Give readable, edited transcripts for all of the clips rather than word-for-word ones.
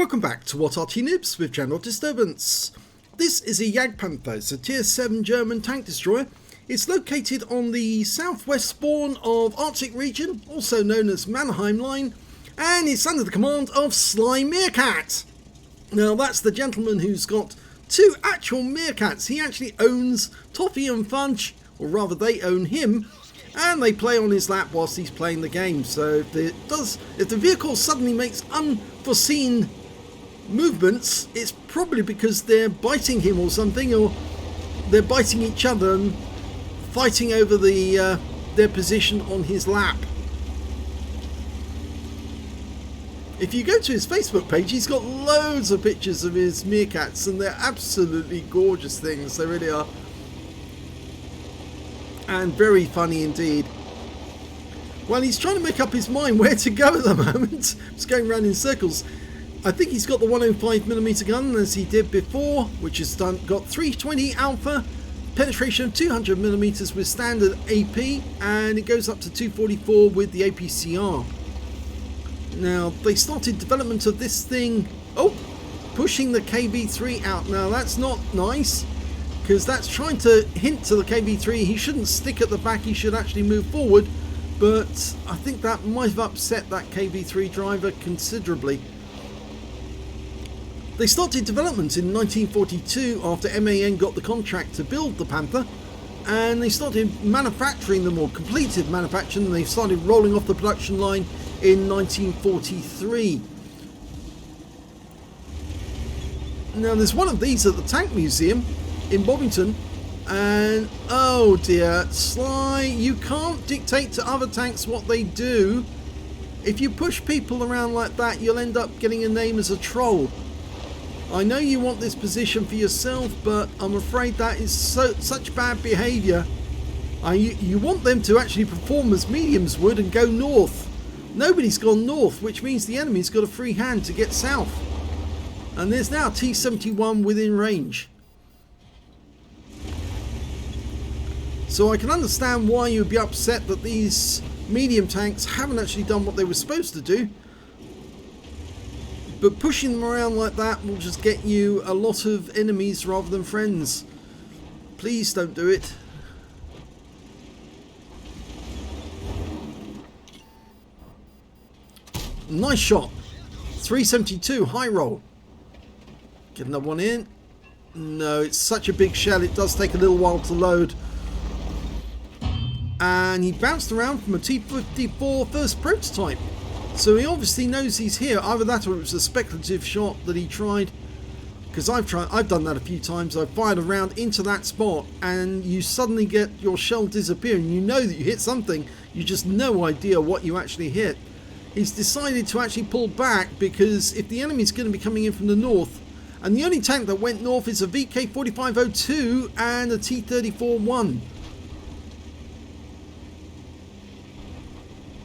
Welcome back to What Arty Noobs with General Disturbance. This is a Jagdpanther. It's a tier 7 German tank destroyer. It's located on the southwest spawn of Arctic region, also known as Mannheim Line, and it's under the command of SlyMeerkat. Now that's the gentleman who's got two actual meerkats. He actually owns Toffee and Fudge, or rather they own him, and they play on his lap whilst he's playing the game. So if the vehicle suddenly makes unforeseen movements, it's probably because they're biting him or something, or they're biting each other and fighting over their position on his lap. If you go to his Facebook page, he's got loads of pictures of his meerkats, and they're absolutely gorgeous things. They really are. And very funny indeed. Well, he's trying to make up his mind where to go at the moment. He's going around in circles. I think he's got the 105mm gun as he did before, which has got 320 alpha, penetration of 200mm with standard AP, and it goes up to 244 with the APCR. Now, they started development of this thing, pushing the KV3 out. Now, that's not nice, because that's trying to hint to the KV3 he shouldn't stick at the back, he should actually move forward, but I think that might have upset that KV3 driver considerably. They started development in 1942 after MAN got the contract to build the Panther, and they started manufacturing them, or completed manufacturing, and they started rolling off the production line in 1943. Now there's one of these at the Tank Museum in Bovington, and oh dear, Sly, you can't dictate to other tanks what they do. If you push people around like that, you'll end up getting a name as a troll. I know you want this position for yourself, but I'm afraid that is such bad behaviour. You want them to actually perform as mediums would and go north. Nobody's gone north, which means the enemy's got a free hand to get south. And there's now T-71 within range. So I can understand why you'd be upset that these medium tanks haven't actually done what they were supposed to do. But pushing them around like that will just get you a lot of enemies rather than friends. Please don't do it. Nice shot. 372 high roll. Get another one in. No, it's such a big shell, it does take a little while to load. And he bounced around from a T-54 first prototype. So he obviously knows he's here. Either that or it was a speculative shot that he tried. Because I've done that a few times. I've fired a round into that spot and you suddenly get your shell disappearing. You know that you hit something. You just no idea what you actually hit. He's decided to actually pull back because if the enemy's going to be coming in from the north, and the only tank that went north is a VK4502 and a T-34-1.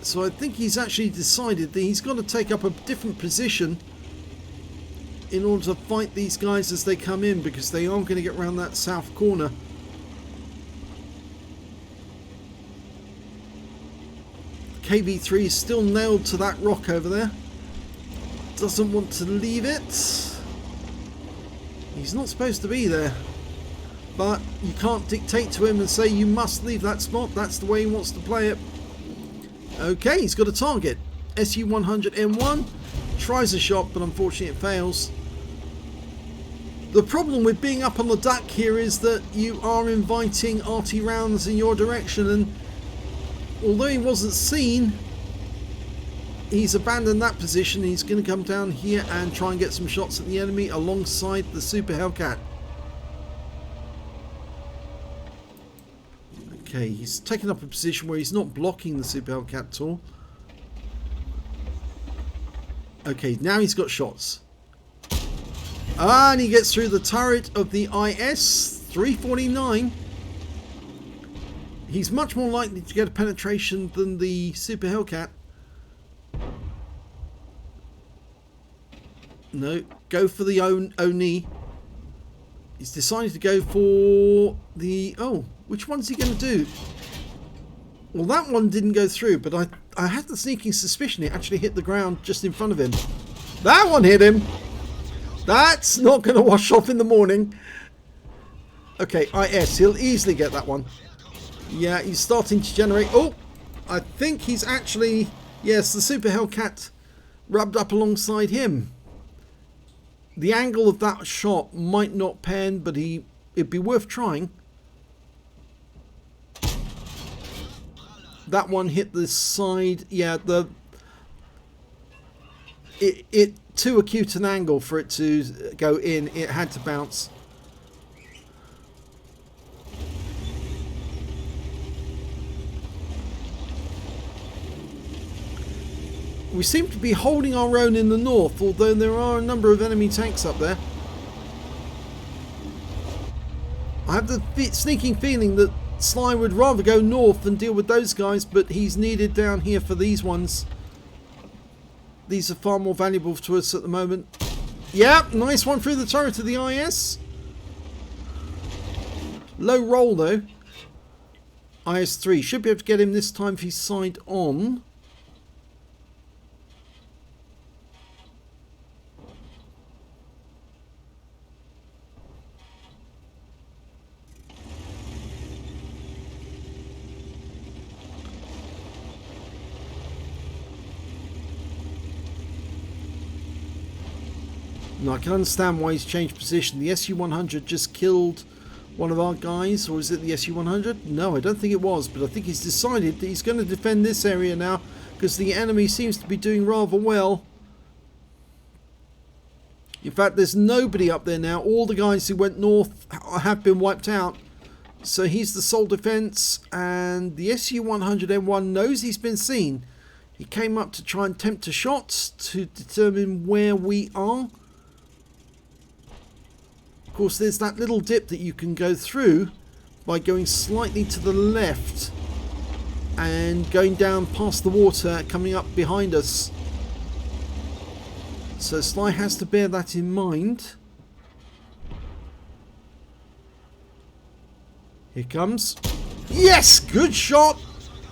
So I think he's actually decided that he's got to take up a different position in order to fight these guys as they come in, because they aren't going to get around that south corner. KV3 is still nailed to that rock over there. Doesn't want to leave it. He's not supposed to be there. But you can't dictate to him and say you must leave that spot. That's the way he wants to play it. Okay, he's got a target. SU-100M1 tries a shot, but unfortunately it fails. The problem with being up on the duck here is that you are inviting Arty rounds in your direction, and although he wasn't seen, he's abandoned that position. He's going to come down here and try and get some shots at the enemy alongside the Super Hellcat. Okay, he's taken up a position where he's not blocking the Super Hellcat at all. Okay, now he's got shots. And he gets through the turret of the IS-349. He's much more likely to get a penetration than the Super Hellcat. No, go for the Oni. He's decided to go for the... Oh, which one's he going to do? Well, that one didn't go through, but I had the sneaking suspicion it actually hit the ground just in front of him. That one hit him. That's not going to wash off in the morning. Okay, IS. He'll easily get that one. Yeah, he's starting to generate. Oh, I think he's actually... Yes, the Super Hellcat rubbed up alongside him. The angle of that shot might not pan, but it'd be worth trying. That one hit the side. Yeah, it too acute an angle for it to go in. It had to bounce. We seem to be holding our own in the north, although there are a number of enemy tanks up there. I have the sneaking feeling that Sly would rather go north than deal with those guys, but he's needed down here for these ones. These are far more valuable to us at the moment. Yeah, nice one through the turret of the IS. Low roll though. IS-3 should be able to get him this time if he's side on. Now, I can understand why he's changed position. The SU-100 just killed one of our guys, or is it the SU-100? No, I don't think it was, but I think he's decided that he's going to defend this area now because the enemy seems to be doing rather well. In fact, there's nobody up there now. All the guys who went north have been wiped out. So he's the sole defense, and the SU-100M1 knows he's been seen. He came up to try and tempt a shot to determine where we are. Of course, there's that little dip that you can go through by going slightly to the left and going down past the water coming up behind us. So Sly has to bear that in mind. Here comes. Yes! Good shot!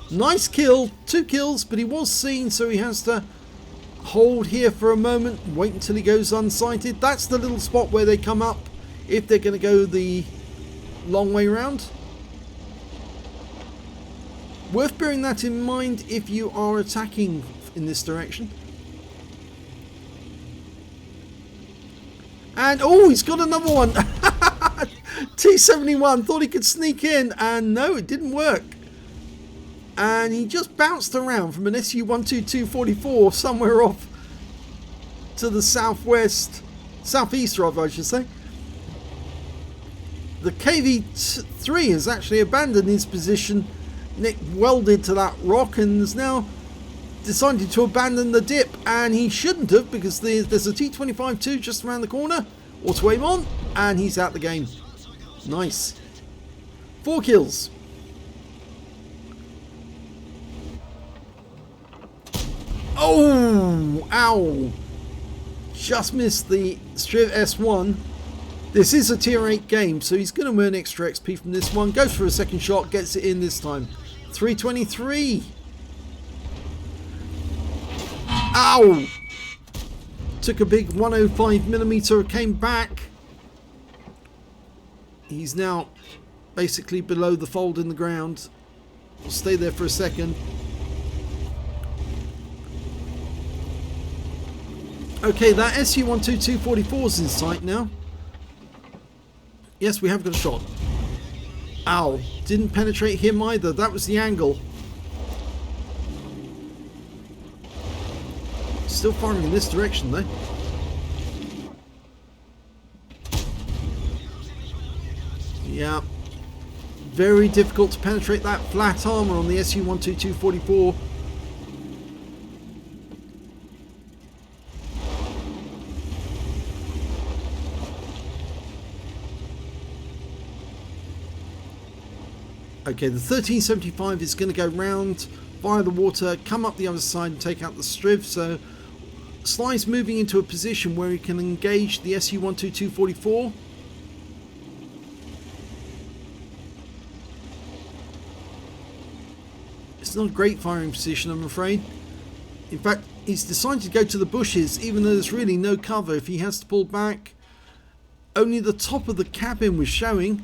Nice kill. 2 kills, but he was seen, so he has to hold here for a moment. Wait until he goes unsighted. That's the little spot where they come up if they're going to go the long way round. Worth bearing that in mind if you are attacking in this direction. And oh, he's got another one. T-71 thought he could sneak in, and no, it didn't work. And he just bounced around from an SU-122-44 somewhere off to the southwest, southeast rather I should say. The KV-3 has actually abandoned his position, Nick welded to that rock, and has now decided to abandon the dip, and he shouldn't have, because there's a T-25-2 just around the corner. Auto aim on, and he's out the game. Nice. 4 kills. Oh, ow. Just missed the Striv S1. This is a tier 8 game, so he's going to earn extra XP from this one. Goes for a second shot, gets it in this time. 323. Ow! Took a big 105mm, came back. He's now basically below the fold in the ground. We'll stay there for a second. Okay, that SU-122-44 is in sight now. Yes, we have got a shot. Ow, didn't penetrate him either. That was the angle. Still firing in this direction though. Yeah. Very difficult to penetrate that flat armor on the SU-122-44. Okay, the 1375 is going to go round via the water, come up the other side and take out the Striv, so Sly's moving into a position where he can engage the SU-122-44. It's not a great firing position, I'm afraid. In fact, he's decided to go to the bushes, even though there's really no cover. If he has to pull back, Only the top of the cabin was showing.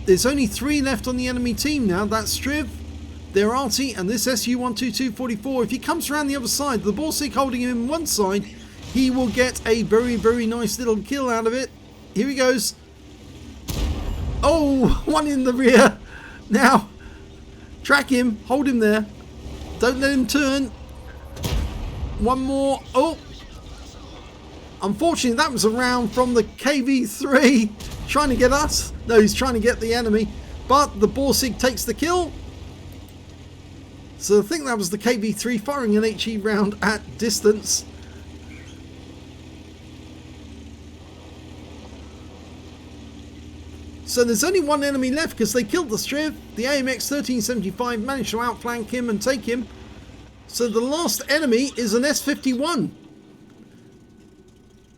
There's only 3 left on the enemy team now. That's Striv, their Arty, and this SU-12244. If he comes around the other side, the Borsig holding him on one side, he will get a very, very nice little kill out of it. Here he goes. Oh, one in the rear. Now, track him, hold him there. Don't let him turn. One more. Oh, unfortunately, that was a round from the KV-3 trying to get us. No, he's trying to get the enemy, but the Borsig takes the kill. So I think that was the KV-3 firing an HE round at distance. So there's only one enemy left because they killed the Striv. The AMX 1375 managed to outflank him and take him. So the last enemy is an S51.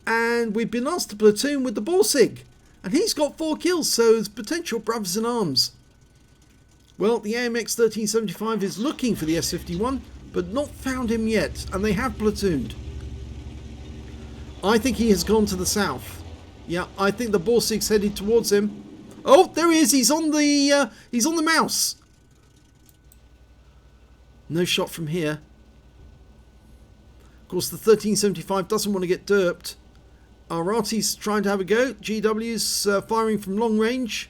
And we've been asked to platoon with the Borsig. And he's got 4 kills, so it's potential brothers in arms. Well, the AMX 1375 is looking for the S51, but not found him yet, and they have platooned. I think he has gone to the south. Yeah, I think the Borsig's headed towards him. Oh, there he is. He's on the mouse. No shot from here. Of course, the 1375 doesn't want to get derped. Arty's trying to have a go. GW's firing from long range.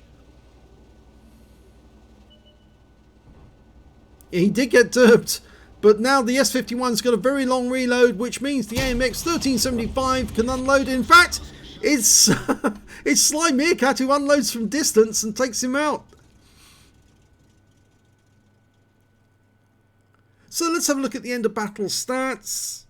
He did get derped, but now the S51's got a very long reload, which means the AMX 1375 can unload. In fact, it's it's SlyMeerkat who unloads from distance and takes him out. So let's have a look at the end of battle stats.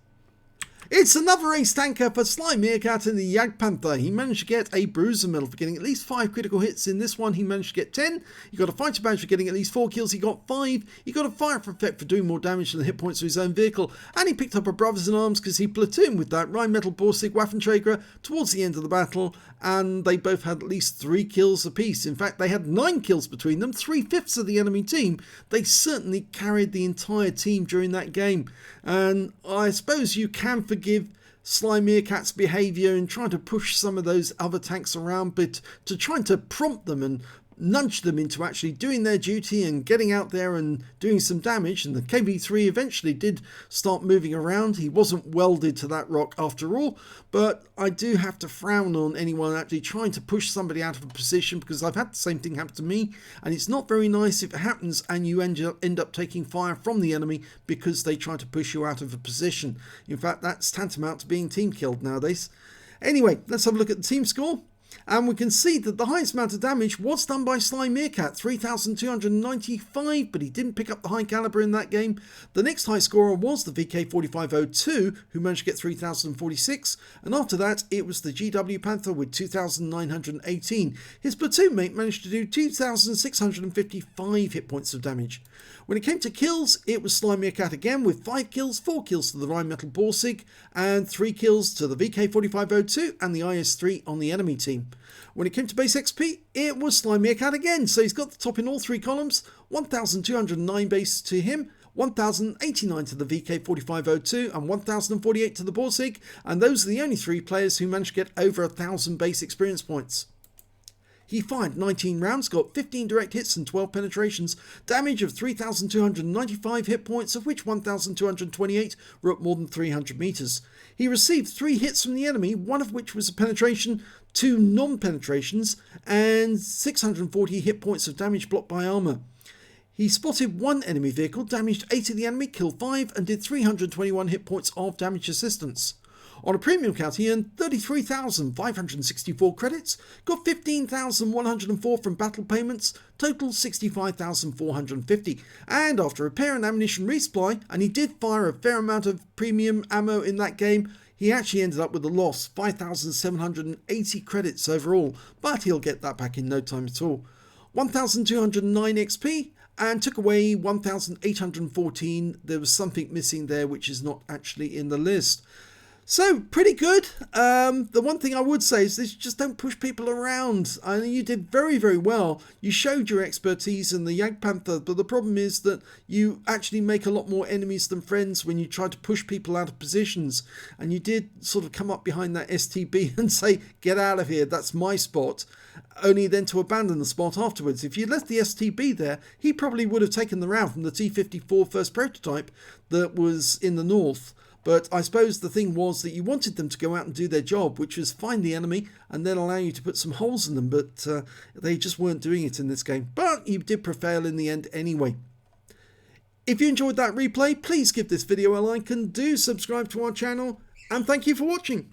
It's another ace tanker for SlyMeerkat in the Jagdpanther. He managed to get a bruiser medal for getting at least 5 critical hits. In this one, he managed to get 10. He got a fighter badge for getting at least 4 kills. He got 5. He got a fire effect for doing more damage than the hit points of his own vehicle. And he picked up a brothers in arms because he platooned with that Rheinmetall Borsig Waffenträger towards the end of the battle. And they both had at least 3 kills apiece. In fact, they had 9 kills between them, 3/5 of the enemy team. They certainly carried the entire team during that game. And I suppose you can forgive SlyMeerkat's behaviour in trying to push some of those other tanks around, but to trying to prompt them and nudge them into actually doing their duty and getting out there and doing some damage. And the KV-3 eventually did start moving around. He wasn't welded to that rock after all, but I do have to frown on anyone actually trying to push somebody out of a position, because I've had the same thing happen to me, and it's not very nice if it happens and you end up taking fire from the enemy because they try to push you out of a position. In fact, that's tantamount to being team killed nowadays. Anyway, let's have a look at the team score. And we can see that the highest amount of damage was done by SlyMeerkat, 3,295, but he didn't pick up the high caliber in that game. The next high scorer was the VK4502, who managed to get 3,046, and after that it was the Jagdpanther with 2,918. His platoon mate managed to do 2,655 hit points of damage. When it came to kills, it was SlyMeerkat again with 5 kills, 4 kills to the Rheinmetall Borsig, and 3 kills to the VK4502 and the IS-3 on the enemy team. When it came to base XP, it was SlyMeerkat again, so he's got the top in all 3 columns, 1,209 base to him, 1,089 to the VK4502 and 1,048 to the Borsig, and those are the only 3 players who managed to get over 1,000 base experience points. He fired 19 rounds, got 15 direct hits and 12 penetrations, damage of 3,295 hit points, of which 1,228 were at more than 300 meters. He received 3 hits from the enemy, one of which was a penetration, 2 non-penetrations, and 640 hit points of damage blocked by armor. He spotted 1 enemy vehicle, damaged 8 of the enemy, killed 5, and did 321 hit points of damage assistance. On a premium count, he earned 33,564 credits, got 15,104 from battle payments, total 65,450. And after repair and ammunition resupply, and he did fire a fair amount of premium ammo in that game, he actually ended up with a loss, 5,780 credits overall, but he'll get that back in no time at all. 1,209 XP, and took away 1,814. There was something missing there which is not actually in the list. So, pretty good. The one thing I would say is this: just don't push people around. I know you did very, very well. You showed your expertise in the Jagdpanther, but the problem is that you actually make a lot more enemies than friends when you try to push people out of positions. And you did sort of come up behind that STB and say, get out of here, that's my spot. Only then to abandon the spot afterwards. If you left the STB there, he probably would have taken the round from the T-54 first prototype that was in the north. But I suppose the thing was that you wanted them to go out and do their job, which was find the enemy and then allow you to put some holes in them. But they just weren't doing it in this game. But you did prevail in the end anyway. If you enjoyed that replay, please give this video a like and do subscribe to our channel. And thank you for watching.